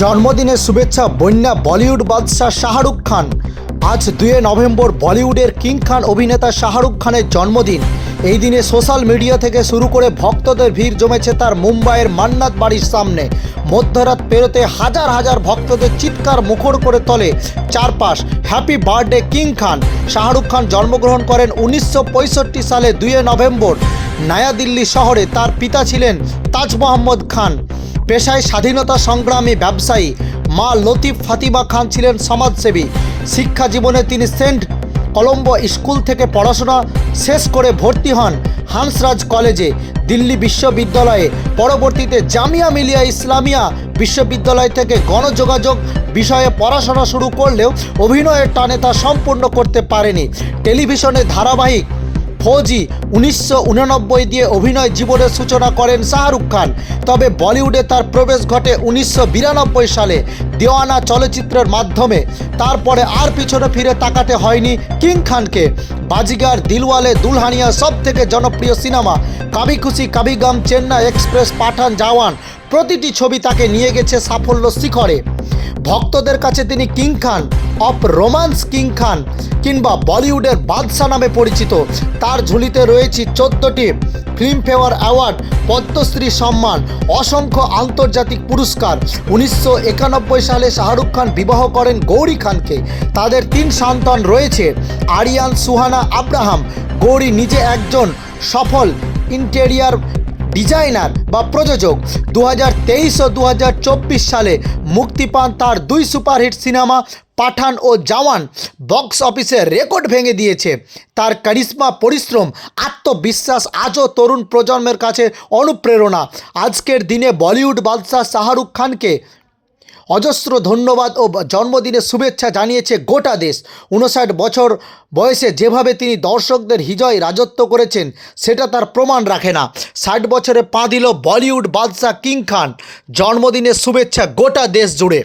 জন্মদিনের শুভেচ্ছা বন্যা বলিউড বাদশাহ শাহরুখ খান। আজ 2 নভেম্বর বলিউডের কিং খান অভিনেতা শাহরুখ খানের জন্মদিন। এই দিনে সোশ্যাল মিডিয়া থেকে শুরু করে ভক্তদের ভিড় জমেছে তার মুম্বাইয়ের মান্নাত বাড়ির সামনে। মধ্যরাত পেরোতে হাজার হাজার ভক্তদের চিৎকার মুখর করে তোলে চারপাশ। হ্যাপি বার্থডে কিং খান। শাহরুখ খান জন্মগ্রহণ করেন 1965 সালে 2 নভেম্বর নয়াদিল্লি শহরে। তার পিতা ছিলেন তাজ মোহাম্মদ খান, পেশায় স্বাধীনতা সংগ্রামী ব্যবসায়ী। মা লতিফ ফাতিমা খান ছিলেন সমাজসেবী। শিক্ষা জীবনে তিনি সেন্ট কলম্বো স্কুল থেকে পড়াশোনা শেষ করে ভর্তি হন হান্সরাজ কলেজে, দিল্লি বিশ্ববিদ্যালয়ে। পরবর্তীতে জামিয়া মিলিয়া ইসলামিয়া বিশ্ববিদ্যালয় থেকে গণযোগাযোগ বিষয়ে পড়াশোনা শুরু করলেও অভিনয়ের টানে তা সম্পূর্ণ করতে পারেনি। টেলিভিশনে ধারাবাহিক ফৌজি 1989 দিয়ে অভিনয় জীবনের সূচনা করেন শাহরুখ খান। তবে বলিউডে তার প্রবেশ ঘটে 1992 সালে দেওয়ানা চলচ্চিত্রের মাধ্যমে। তারপরে আর পিছনে ফিরে তাকাতে হয়নি কিং খানকে। বাজিগার, দিলওয়ালে দুলহানিয়া সব থেকে জনপ্রিয় সিনেমা, কাভি খুশি কাভি গম, চেন্নাই এক্সপ্রেস, পাঠান, জওয়ান প্রতিটি ছবি তাকে নিয়ে গেছে সাফল্য শিখরে। ভক্তদের কাছে তিনি king Khan of romance, king Khan কিংবা বলিউডের বাদশা নামে পরিচিত। তার ঝুলিতে রয়েছে 14টি ফিল্মফেয়ার অ্যাওয়ার্ড, পদ্মশ্রী সম্মান, অসংখ্য আন্তর্জাতিক পুরস্কার। 1991 সালে শাহরুখ খান বিবাহ করেন গৌরী খানকে। তাদের 3 সন্তান রয়েছে, আরিয়ান, সুহানা, আব্রাহাম। গৌরী নিজে একজন সফল ইন্টেরিয়ার ডিজাইনার বা প্রযোজক। 2023 ও 2024 সালে মুক্তি পান তার 2 সুপারহিট সিনেমা পাঠান ও জওয়ান। বক্স অফিসে রেকর্ড ভেঙে দিয়েছে। তার কারিশমা, পরিশ্রম, আত্মবিশ্বাস আজও তরুণ প্রজন্মের কাছে অনুপ্রেরণা। আজকের দিনে বলিউড বাদশাহ শাহরুখ খানকে অজস্র ধন্যবাদ ও জন্মদিনের শুভেচ্ছা জানিয়েছে গোটা দেশ। 59 বছর বয়সে যেভাবে তিনি দর্শকদের হৃদয় রাজত্ব করেছেন সেটা তার প্রমাণ রাখে না। 60 বছরে পা দিল বলিউড বাদশাহ কিং খান। জন্মদিনের শুভেচ্ছা গোটা দেশ জুড়ে।